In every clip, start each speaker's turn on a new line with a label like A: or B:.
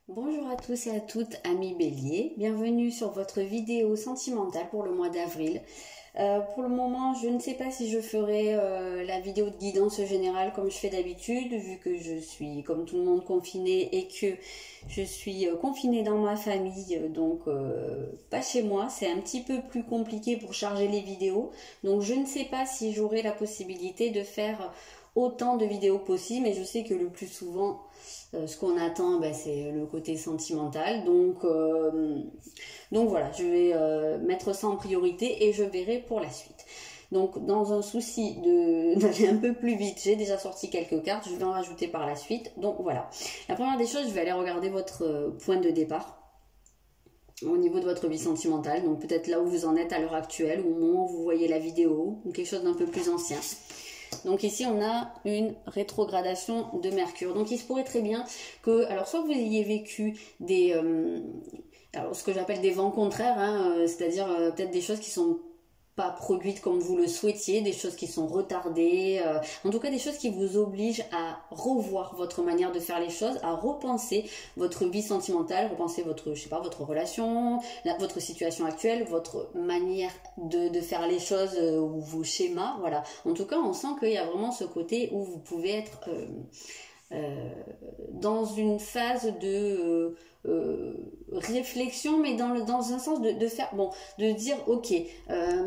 A: Bonjour à tous et à toutes, amis Bélier. Bienvenue sur votre vidéo sentimentale pour le mois d'avril. Pour le moment, je ne sais pas si je ferai la vidéo de guidance générale comme je fais d'habitude, vu que je suis, comme tout le monde, confinée et que je suis confinée dans ma famille, donc pas chez moi. C'est un petit peu plus compliqué pour charger les vidéos. Donc je ne sais pas si j'aurai la possibilité de faire autant de vidéos possible, mais je sais que le plus souvent ce qu'on attend, c'est le côté sentimental, donc voilà, je vais mettre ça en priorité et je verrai pour la suite. Donc dans un souci d'aller un peu plus vite, j'ai déjà sorti quelques cartes, je vais en rajouter par la suite. Donc voilà, la première des choses, je vais aller regarder votre point de départ au niveau de votre vie sentimentale, donc peut-être là où vous en êtes à l'heure actuelle, ou au moment où vous voyez la vidéo, ou quelque chose d'un peu plus ancien. Donc ici on a une rétrogradation de Mercure. Donc il se pourrait très bien que, alors soit vous ayez vécu des, alors ce que j'appelle des vents contraires, c'est-à-dire peut-être des choses qui sont pas produites comme vous le souhaitiez, des choses qui sont retardées, en tout cas des choses qui vous obligent à revoir votre manière de faire les choses, à repenser votre vie sentimentale, repenser votre, je sais pas, votre relation, votre situation actuelle, votre manière de faire les choses, ou vos schémas, voilà. En tout cas, on sent qu'il y a vraiment ce côté où vous pouvez être dans une phase de réflexion, mais dans un sens de faire, bon, de dire ok,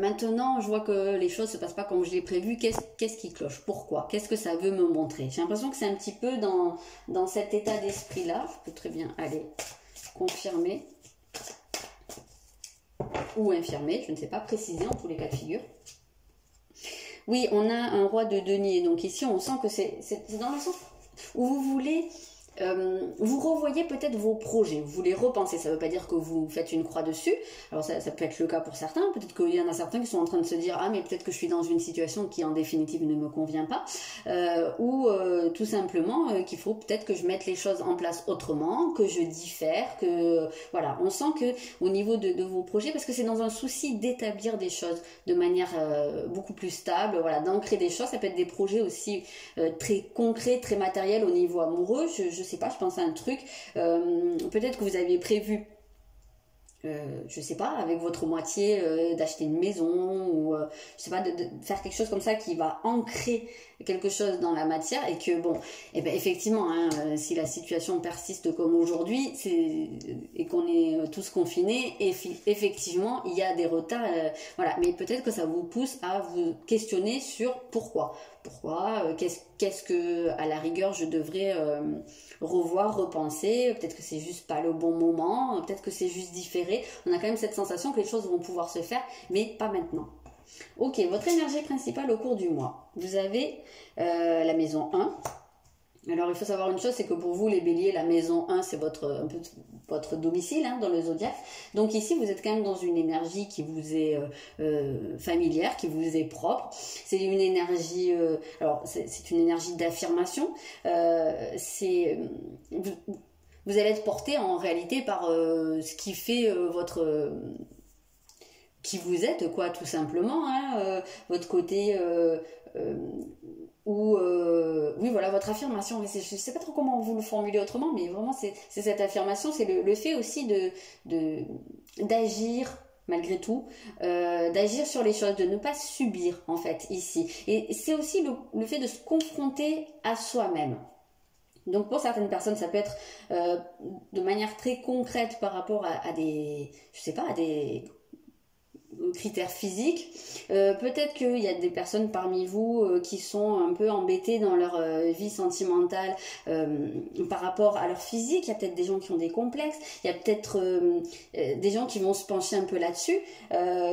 A: maintenant je vois que les choses se passent pas comme je l'ai prévu, qu'est-ce qui cloche, pourquoi, qu'est-ce que ça veut me montrer. J'ai l'impression que c'est un petit peu dans cet état d'esprit là. Je peux très bien aller confirmer ou infirmer, je ne sais pas, préciser en tous les cas de figure. Oui, on a un roi de denier, donc ici on sent que c'est dans le sens où vous voulez, vous revoyez peut-être vos projets, vous voulez repenser, ça ne veut pas dire que vous faites une croix dessus, alors ça peut être le cas pour certains, peut-être qu'il y en a certains qui sont en train de se dire « Ah, mais peut-être que je suis dans une situation qui en définitive ne me convient pas », ou tout simplement qu'il faut peut-être que je mette les choses en place autrement, que je diffère, que voilà, on sent que au niveau de vos projets, parce que c'est dans un souci d'établir des choses de manière beaucoup plus stable, voilà, d'ancrer des choses, ça peut être des projets aussi très concrets, très matériels au niveau amoureux, je sais pas, je pense à un truc, peut-être que vous aviez prévu, je sais pas, avec votre moitié, d'acheter une maison, ou je sais pas, de faire quelque chose comme ça qui va ancrer quelque chose dans la matière, et que bon, et ben effectivement, si la situation persiste comme aujourd'hui, et qu'on est tous confinés, effectivement il y a des retards, voilà, mais peut-être que ça vous pousse à vous questionner sur pourquoi, qu'est-ce que à la rigueur je devrais revoir, repenser, peut-être que c'est juste pas le bon moment, peut-être que c'est juste différé. On a quand même cette sensation que les choses vont pouvoir se faire, mais pas maintenant. Ok, votre énergie principale au cours du mois. Vous avez la maison 1. Alors il faut savoir une chose, c'est que pour vous les béliers, la maison 1 c'est un peu votre domicile dans le zodiaque. Donc ici vous êtes quand même dans une énergie qui vous est familière, qui vous est propre. C'est une énergie, alors c'est une énergie d'affirmation. Vous allez être porté en réalité par ce qui fait votre... qui vous êtes, quoi, tout simplement, votre côté... oui, voilà, votre affirmation, je ne sais pas trop comment vous le formulez autrement, mais vraiment c'est cette affirmation, c'est le fait aussi d'agir malgré tout, d'agir sur les choses, de ne pas subir en fait ici, et c'est aussi le fait de se confronter à soi-même. Donc pour certaines personnes ça peut être de manière très concrète par rapport à des, je sais pas, à des critères physiques. Peut-être qu'il y a des personnes parmi vous qui sont un peu embêtées dans leur vie sentimentale par rapport à leur physique. Il y a peut-être des gens qui ont des complexes, il y a peut-être des gens qui vont se pencher un peu là-dessus,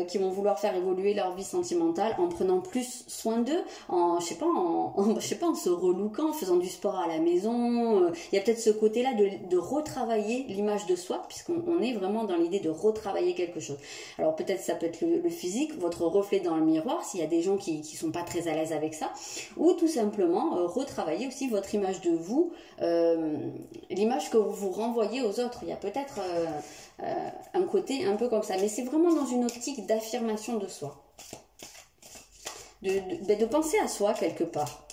A: qui vont vouloir faire évoluer leur vie sentimentale en prenant plus soin d'eux, en je sais pas, en se relookant, en faisant du sport à la maison. Il y a peut-être ce côté-là de retravailler l'image de soi, puisqu'on est vraiment dans l'idée de retravailler quelque chose. Alors peut-être ça peut être le physique, votre reflet dans le miroir, s'il y a des gens qui sont pas très à l'aise avec ça, ou tout simplement retravailler aussi votre image de vous, l'image que vous renvoyez aux autres. Il y a peut-être un côté un peu comme ça, mais c'est vraiment dans une optique d'affirmation de soi, de penser à soi quelque part.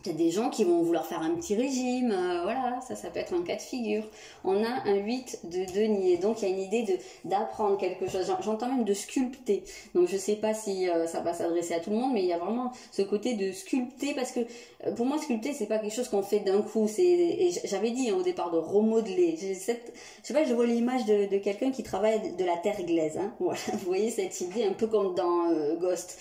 A: Peut-être des gens qui vont vouloir faire un petit régime, voilà, ça peut être un cas de figure. On a un 8 de denier, donc il y a une idée d'apprendre quelque chose. J'entends même de sculpter. Donc je sais pas si ça va s'adresser à tout le monde, mais il y a vraiment ce côté de sculpter, parce que pour moi sculpter c'est pas quelque chose qu'on fait d'un coup. Et j'avais dit au départ de remodeler. Je sais pas, je vois l'image de quelqu'un qui travaille de la terre glaise. Hein. Voilà, vous voyez cette idée un peu comme dans Ghost.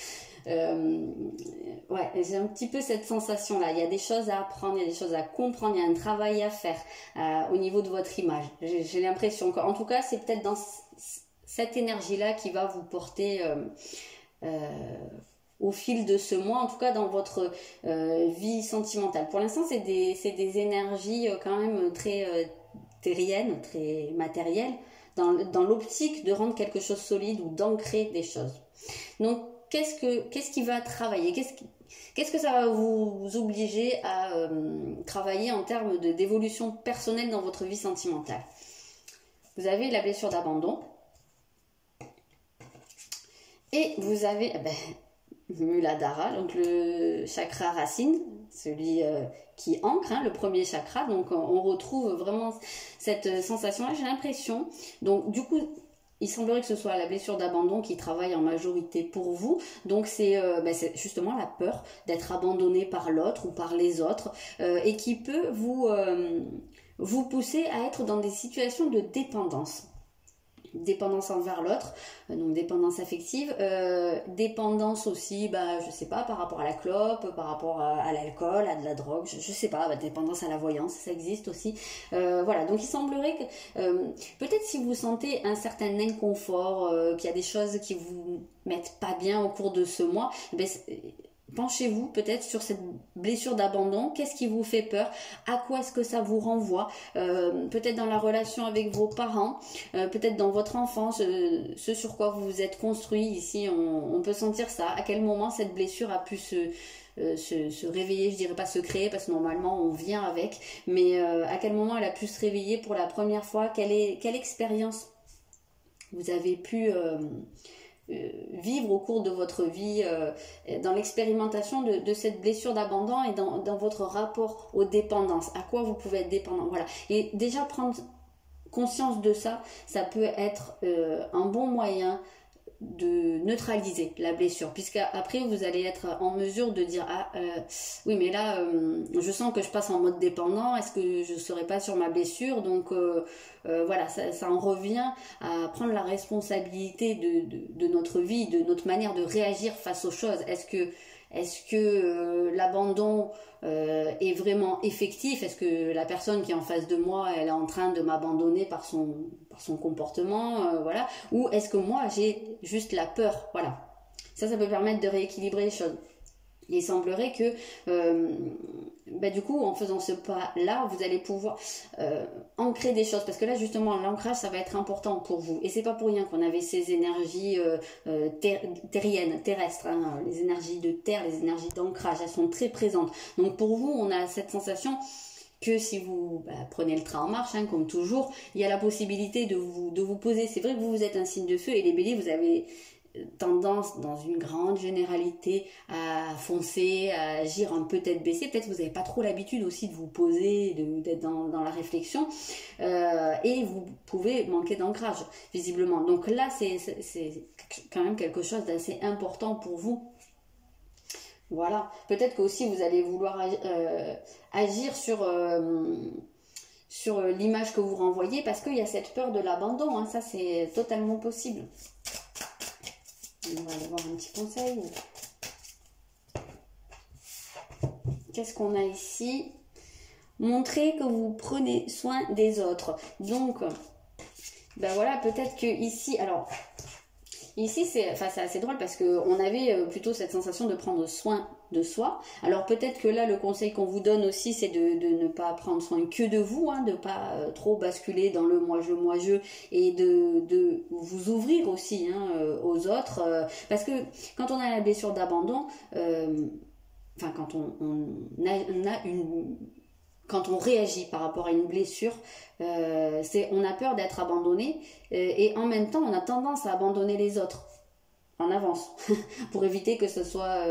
A: Ouais, j'ai un petit peu cette sensation là, il y a des choses à apprendre, il y a des choses à comprendre, il y a un travail à faire au niveau de votre image, j'ai l'impression en tout cas c'est peut-être dans cette énergie là qui va vous porter au fil de ce mois, en tout cas dans votre vie sentimentale. Pour l'instant c'est des énergies quand même très terriennes, très matérielles, dans l'optique de rendre quelque chose solide ou d'ancrer des choses. Donc qu'est-ce qui va travailler, qu'est-ce que ça va vous obliger à travailler en termes d'évolution personnelle dans votre vie sentimentale? Vous avez la blessure d'abandon et vous avez Muladhara, donc le chakra racine, celui qui ancre, hein, le premier chakra. Donc on retrouve vraiment cette sensation-là, j'ai l'impression. Donc du coup, il semblerait que ce soit la blessure d'abandon qui travaille en majorité pour vous. Donc c'est justement la peur d'être abandonné par l'autre ou par les autres et qui peut vous pousser à être dans des situations de dépendance. Dépendance envers l'autre, donc dépendance affective, dépendance aussi, je sais pas, par rapport à la clope, par rapport à l'alcool, à de la drogue, je sais pas, dépendance à la voyance, ça existe aussi. Voilà, donc il semblerait que peut-être si vous sentez un certain inconfort, qu'il y a des choses qui vous mettent pas bien au cours de ce mois, penchez-vous peut-être sur cette blessure d'abandon. Qu'est-ce qui vous fait peur? À quoi est-ce que ça vous renvoie? Peut-être dans la relation avec vos parents, peut-être dans votre enfance, ce sur quoi vous vous êtes construit. Ici, on peut sentir ça. À quel moment cette blessure a pu se réveiller, je dirais pas se créer, parce que normalement on vient avec, mais à quel moment elle a pu se réveiller pour la première fois? Quelle expérience vous avez pu vivre au cours de votre vie dans l'expérimentation de cette blessure d'abandon et dans votre rapport aux dépendances, à quoi vous pouvez être dépendant, voilà. Et déjà prendre conscience de ça, ça peut être un bon moyen de neutraliser la blessure, puisqu'après vous allez être en mesure de dire oui mais là je sens que je passe en mode dépendant, est-ce que je ne serai pas sur ma blessure? Donc voilà, ça en revient à prendre la responsabilité de notre vie, de notre manière de réagir face aux choses. Est-ce que l'abandon est vraiment effectif? Est-ce que la personne qui est en face de moi, elle est en train de m'abandonner par son comportement, voilà, ou est-ce que moi j'ai juste la peur? Voilà, ça peut permettre de rééquilibrer les choses. Il semblerait que du coup en faisant ce pas là vous allez pouvoir ancrer des choses, parce que là justement l'ancrage ça va être important pour vous, et c'est pas pour rien qu'on avait ces énergies terriennes, terrestres, hein, les énergies de terre, les énergies d'ancrage, elles sont très présentes. Donc pour vous on a cette sensation que si vous prenez le train en marche, hein, comme toujours, il y a la possibilité de vous poser. C'est vrai que vous êtes un signe de feu, et les béliers vous avez tendance dans une grande généralité à foncer, à agir un peu tête baissée. Peut-être que vous n'avez pas trop l'habitude aussi de vous poser, d'être dans la réflexion, et vous pouvez manquer d'ancrage visiblement. Donc là c'est quand même quelque chose d'assez important pour vous. Voilà, peut-être que aussi vous allez vouloir agir sur l'image que vous renvoyez, parce qu'il y a cette peur de l'abandon, hein, ça c'est totalement possible. On va aller voir un petit conseil. Qu'est-ce qu'on a ici? Montrez que vous prenez soin des autres. Donc, voilà, peut-être que ici, alors, ici c'est assez drôle, parce qu'on avait plutôt cette sensation de prendre soin de soi. Alors peut-être que là le conseil qu'on vous donne aussi c'est de ne pas prendre soin que de vous, hein, de pas trop basculer dans le moi-je, et de vous ouvrir aussi, hein, aux autres, parce que quand on a la blessure d'abandon, quand quand on réagit par rapport à une blessure, on a peur d'être abandonné, et en même temps on a tendance à abandonner les autres. en avance pour éviter que ce soit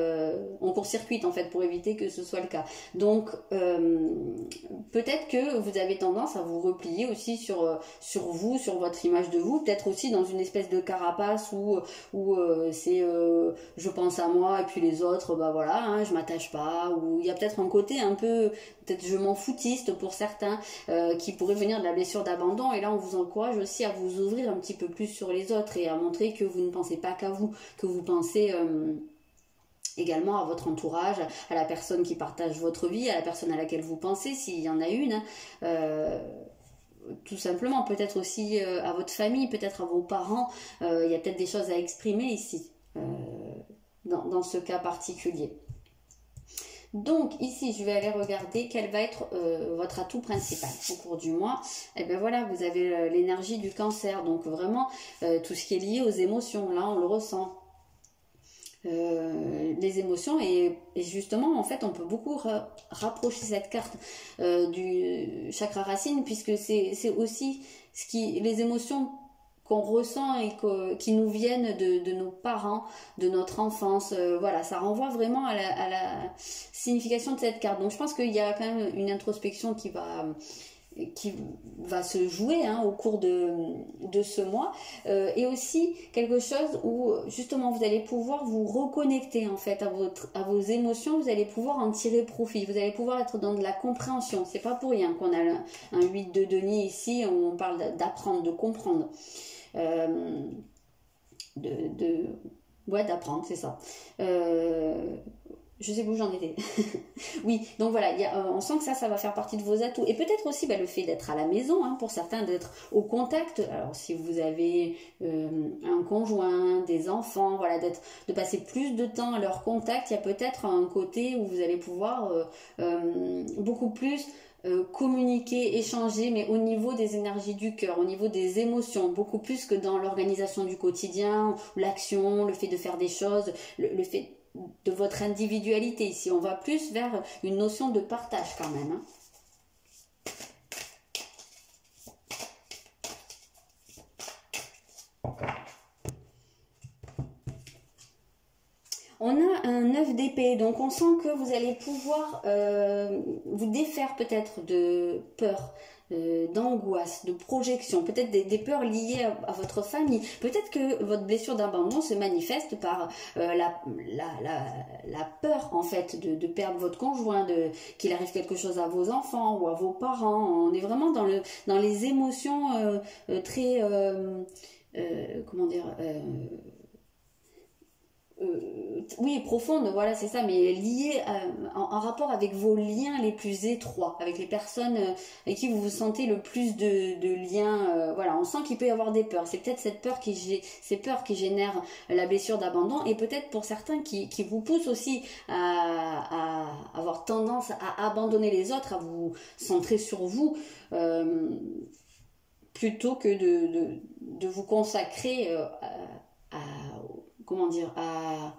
A: on court-circuite en fait pour éviter que ce soit le cas. Donc peut-être que vous avez tendance à vous replier aussi sur vous, sur votre image de vous, peut-être aussi dans une espèce de carapace où c'est je pense à moi et puis les autres bah voilà hein, je m'attache pas, ou il y a peut-être un côté un peu peut-être je m'en foutiste pour certains qui pourrait venir de la blessure d'abandon, et là on vous encourage aussi à vous ouvrir un petit peu plus sur les autres et à montrer que vous ne pensez pas qu'à vous, que vous pensez également à votre entourage, à la personne qui partage votre vie, à la personne à laquelle vous pensez, s'il y en a une, tout simplement, peut-être aussi à votre famille, peut-être à vos parents, il y a peut-être des choses à exprimer ici, dans ce cas particulier. Donc ici, je vais aller regarder quel va être votre atout principal au cours du mois. Et bien voilà, vous avez l'énergie du Cancer, donc vraiment tout ce qui est lié aux émotions, là on le ressent. Les émotions et justement en fait on peut beaucoup rapprocher cette carte du chakra racine, puisque c'est aussi les émotions qu'on ressent et qui nous viennent de nos parents, de notre enfance, voilà, ça renvoie vraiment à la signification de cette carte. Donc je pense qu'il y a quand même une introspection qui va se jouer hein, au cours de ce mois, et aussi quelque chose où justement vous allez pouvoir vous reconnecter en fait à vos émotions, vous allez pouvoir en tirer profit, vous allez pouvoir être dans de la compréhension. C'est pas pour rien qu'on a un 8 de denier ici, on parle d'apprendre, de comprendre, ouais, d'apprendre, c'est ça. Je sais plus où j'en étais. Oui, donc voilà, on sent que ça va faire partie de vos atouts. Et peut-être aussi le fait d'être à la maison, hein, pour certains, d'être au contact. Alors si vous avez un conjoint, des enfants, voilà, de passer plus de temps à leur contact, il y a peut-être un côté où vous allez pouvoir beaucoup plus communiquer, échanger, mais au niveau des énergies du cœur, au niveau des émotions, beaucoup plus que dans l'organisation du quotidien, l'action, le fait de faire des choses, le fait de votre individualité. Ici on va plus vers une notion de partage quand même, hein. On a un 9 d'épée, donc on sent que vous allez pouvoir vous défaire peut-être de peur, d'angoisse, de projection, peut-être des peurs liées à votre famille. Peut-être que votre blessure d'abandon se manifeste par la peur en fait de perdre votre conjoint, qu'il arrive quelque chose à vos enfants ou à vos parents. On est vraiment dans les émotions très comment dire, oui, profonde, voilà, c'est ça, mais liée en rapport avec vos liens les plus étroits, avec les personnes avec qui vous vous sentez le plus de liens. Voilà, on sent qu'il peut y avoir des peurs. C'est peut-être ces peurs qui génèrent la blessure d'abandon, et peut-être pour certains qui vous poussent aussi à avoir tendance à abandonner les autres, à vous centrer sur vous, plutôt que de vous consacrer comment dire, enfin,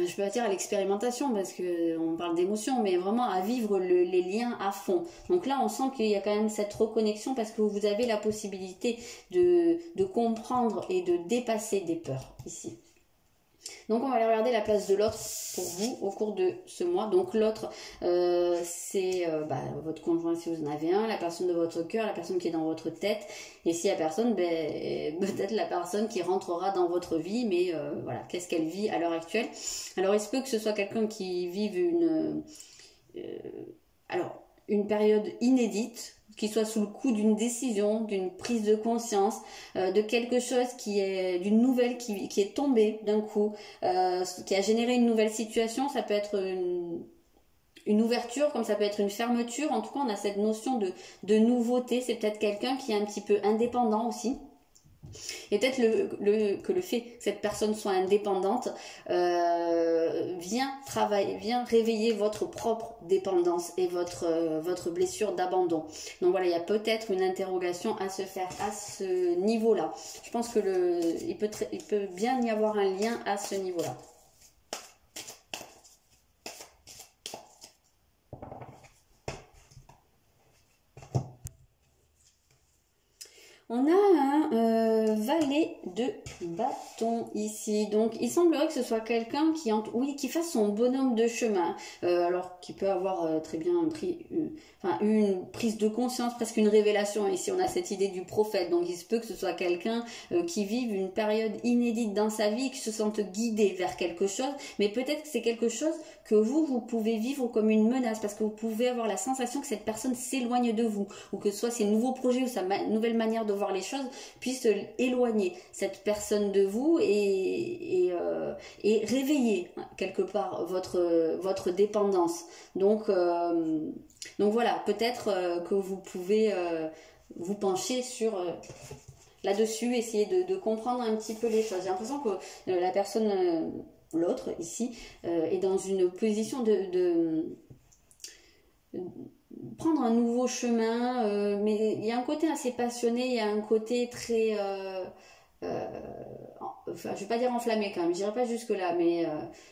A: je peux pas dire à l'expérimentation parce que on parle d'émotion, mais vraiment à vivre les liens à fond. Donc là, on sent qu'il y a quand même cette reconnexion parce que vous avez la possibilité de comprendre et de dépasser des peurs ici. Donc on va aller regarder la place de l'autre pour vous au cours de ce mois. Donc l'autre, c'est votre conjoint si vous en avez un, la personne de votre cœur, la personne qui est dans votre tête. Et s'il y a personne, peut-être la personne qui rentrera dans votre vie, mais voilà, qu'est-ce qu'elle vit à l'heure actuelle. Alors il se peut que ce soit quelqu'un qui vive une période inédite, qui soit sous le coup d'une décision, d'une prise de conscience, de quelque chose d'une nouvelle qui est tombée d'un coup, qui a généré une nouvelle situation. Ça peut être une ouverture, comme ça peut être une fermeture. En tout cas, on a cette notion de nouveauté. C'est peut-être quelqu'un qui est un petit peu indépendant aussi. Et peut-être que le fait que cette personne soit indépendante vient réveiller votre propre dépendance et votre blessure d'abandon. Donc voilà, il y a peut-être une interrogation à se faire à ce niveau-là. Je pense que il peut bien y avoir un lien à ce niveau-là. On a un valet de bâton ici. Donc il semblerait que ce soit quelqu'un qui, oui, qui fasse son bonhomme de chemin. Alors qui peut avoir très bien pris une prise de conscience, presque une révélation. Ici on a cette idée du prophète. Donc il se peut que ce soit quelqu'un qui vive une période inédite dans sa vie, qui se sente guidé vers quelque chose. Mais peut-être que c'est quelque chose que vous pouvez vivre comme une menace, parce que vous pouvez avoir la sensation que cette personne s'éloigne de vous, ou que soit ses nouveaux projets ou sa nouvelle manière de voir les choses puisse éloigner cette personne de vous et réveiller quelque part votre dépendance. Donc voilà, peut-être que vous pouvez vous pencher sur là-dessus, essayer de comprendre un petit peu les choses. J'ai l'impression que la personne, l'autre ici, est dans une position de prendre un nouveau chemin, mais il y a un côté assez passionné, il y a un côté très enfin je vais pas dire enflammé quand même, je dirais pas jusque là, mais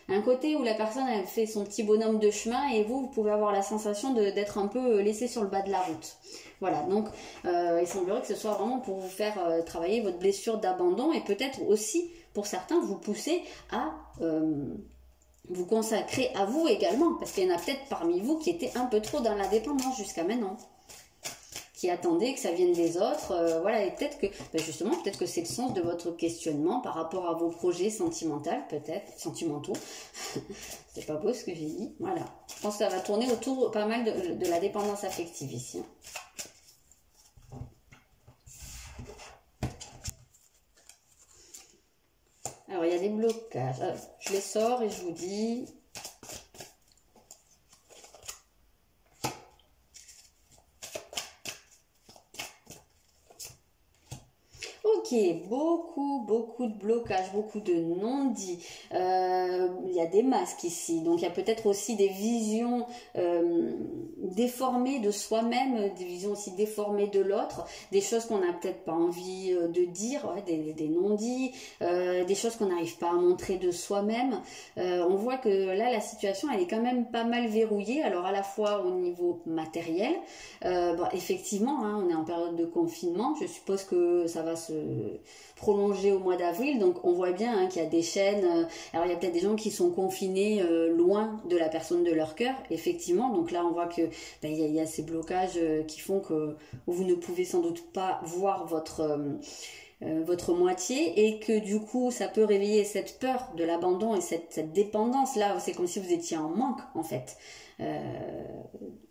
A: un côté où la personne elle fait son petit bonhomme de chemin et vous pouvez avoir la sensation d'être un peu laissé sur le bas de la route. Voilà, donc il semblerait que ce soit vraiment pour vous faire travailler votre blessure d'abandon, et peut-être aussi pour certains vous pousser à vous consacrer à vous également, parce qu'il y en a peut-être parmi vous qui étaient un peu trop dans la dépendance jusqu'à maintenant, qui attendaient que ça vienne des autres, voilà, et peut-être que, justement, peut-être que c'est le sens de votre questionnement par rapport à vos projets sentimentaux, sentimentaux, c'est pas beau ce que j'ai dit, voilà. Je pense que ça va tourner autour pas mal de la dépendance affective ici. Alors, il y a des blocages. Je les sors et je vous dis. Ok, beaucoup de blocages, beaucoup de non-dits. Il y a des masques ici, donc il y a peut-être aussi des visions déformées de soi-même, des visions aussi déformées de l'autre, des choses qu'on n'a peut-être pas envie de dire, ouais, des non-dits, des choses qu'on n'arrive pas à montrer de soi-même. On voit que là, la situation, elle est quand même pas mal verrouillée, alors à la fois au niveau matériel, effectivement, hein, on est en période de confinement, je suppose que ça va se prolonger au mois d'avril, donc on voit bien qu'il y a des chaînes, alors il y a peut-être des gens qui sont confinés loin de la personne de leur cœur, effectivement, donc là on voit que il y a ces blocages qui font que vous ne pouvez sans doute pas voir votre moitié, et que du coup ça peut réveiller cette peur de l'abandon et cette dépendance. Là c'est comme si vous étiez en manque en fait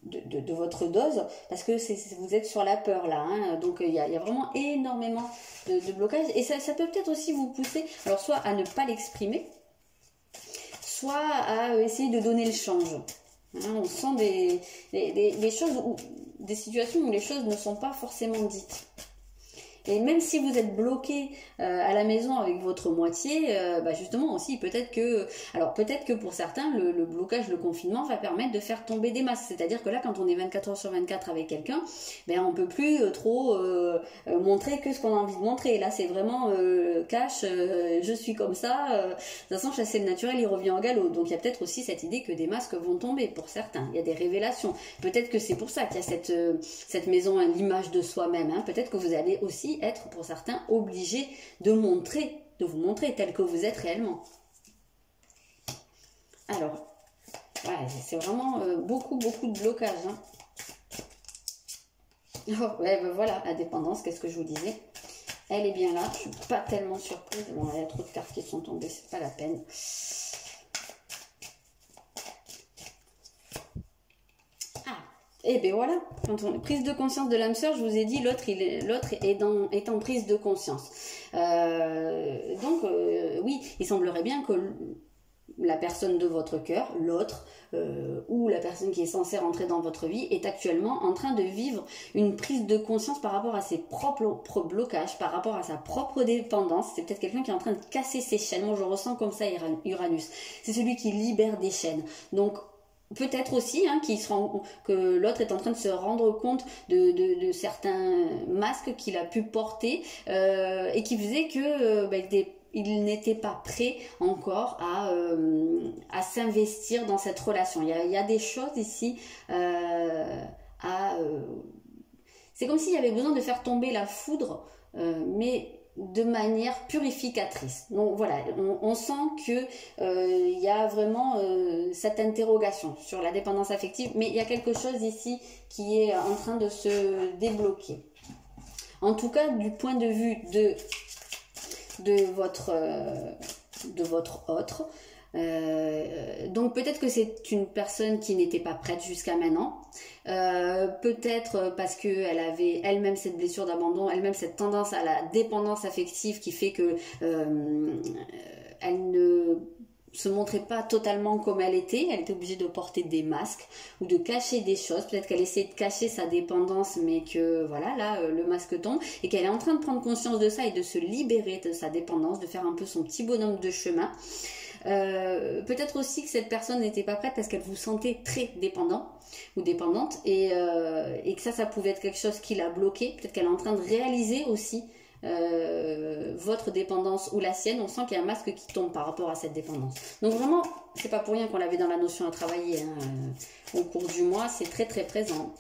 A: de votre dose, parce que vous êtes sur la peur là, hein. Donc il y a vraiment énormément de blocages, et ça peut peut-être aussi vous pousser, alors soit à ne pas l'exprimer, soit à essayer de donner le change, hein. On sent des choses, des situations où les choses ne sont pas forcément dites. Et même si vous êtes bloqué à la maison avec votre moitié, justement aussi peut-être que pour certains le blocage, le confinement va permettre de faire tomber des masques. C'est-à-dire que là, quand on est 24 heures sur 24 avec quelqu'un, on peut plus trop montrer que ce qu'on a envie de montrer. Là, c'est vraiment cash, je suis comme ça. De toute façon, chasser le naturel, il revient au galop. Donc il y a peut-être aussi cette idée que des masques vont tomber pour certains. Il y a des révélations. Peut-être que c'est pour ça qu'il y a cette maison à l'image de soi-même, hein. Peut-être que vous allez aussi être pour certains obligés de vous montrer tel que vous êtes réellement. Alors, ouais, c'est vraiment beaucoup de blocages, hein. Oh, ouais, voilà, la dépendance, qu'est-ce que je vous disais? Elle est bien là, je suis pas tellement surprise. Bon, il y a trop de cartes qui sont tombées, c'est pas la peine. Et bien voilà, quand on est prise de conscience de l'âme sœur, je vous ai dit, l'autre est en prise de conscience. Oui, il semblerait bien que la personne de votre cœur, l'autre, ou la personne qui est censée rentrer dans votre vie, est actuellement en train de vivre une prise de conscience par rapport à ses propres blocages, par rapport à sa propre dépendance. C'est peut-être quelqu'un qui est en train de casser ses chaînes. Moi, je ressens comme ça Uranus. C'est celui qui libère des chaînes. Donc, peut-être aussi que l'autre est en train de se rendre compte de certains masques qu'il a pu porter et qui faisaient que il n'était pas prêt encore à s'investir dans cette relation. Il y a des choses ici c'est comme s'il y avait besoin de faire tomber la foudre, mais de manière purificatrice. Donc voilà, on sent que il y a vraiment cette interrogation sur la dépendance affective, mais il y a quelque chose ici qui est en train de se débloquer. En tout cas, du point de vue de votre autre. Donc peut-être que c'est une personne qui n'était pas prête jusqu'à maintenant, peut-être parce qu'elle avait elle-même cette blessure d'abandon, elle-même cette tendance à la dépendance affective qui fait que elle ne se montrait pas totalement comme elle était obligée de porter des masques ou de cacher des choses, peut-être qu'elle essayait de cacher sa dépendance mais que voilà, là le masque tombe et qu'elle est en train de prendre conscience de ça et de se libérer de sa dépendance, de faire un peu son petit bonhomme de chemin. Peut-être aussi que cette personne n'était pas prête parce qu'elle vous sentait très dépendant ou dépendante et que ça pouvait être quelque chose qui l'a bloqué. Peut-être qu'elle est en train de réaliser aussi votre dépendance ou la sienne. On sent qu'il y a un masque qui tombe par rapport à cette dépendance. Donc vraiment, c'est pas pour rien qu'on l'avait dans la notion à travailler au cours du mois, c'est très très présent.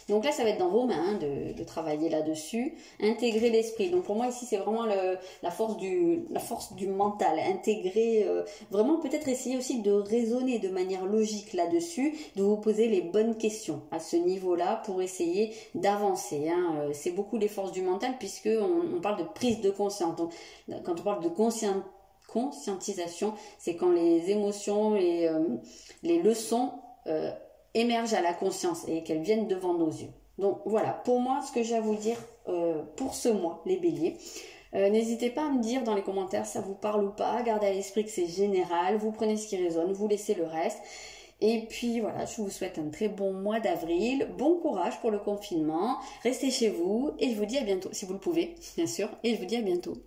A: Donc là, ça va être dans vos mains de travailler là-dessus, intégrer l'esprit. Donc pour moi ici, c'est vraiment la force du mental, intégrer, vraiment peut-être essayer aussi de raisonner de manière logique là-dessus, de vous poser les bonnes questions à ce niveau-là pour essayer d'avancer. C'est beaucoup les forces du mental puisque on parle de prise de conscience. Donc quand on parle de conscientisation, c'est quand les émotions, les leçons émergent à la conscience et qu'elles viennent devant nos yeux. Donc voilà, pour moi, ce que j'ai à vous dire pour ce mois, les béliers. N'hésitez pas à me dire dans les commentaires si ça vous parle ou pas. Gardez à l'esprit que c'est général, vous prenez ce qui résonne, vous laissez le reste. Et puis voilà, je vous souhaite un très bon mois d'avril. Bon courage pour le confinement. Restez chez vous et je vous dis à bientôt, si vous le pouvez, bien sûr. Et je vous dis à bientôt.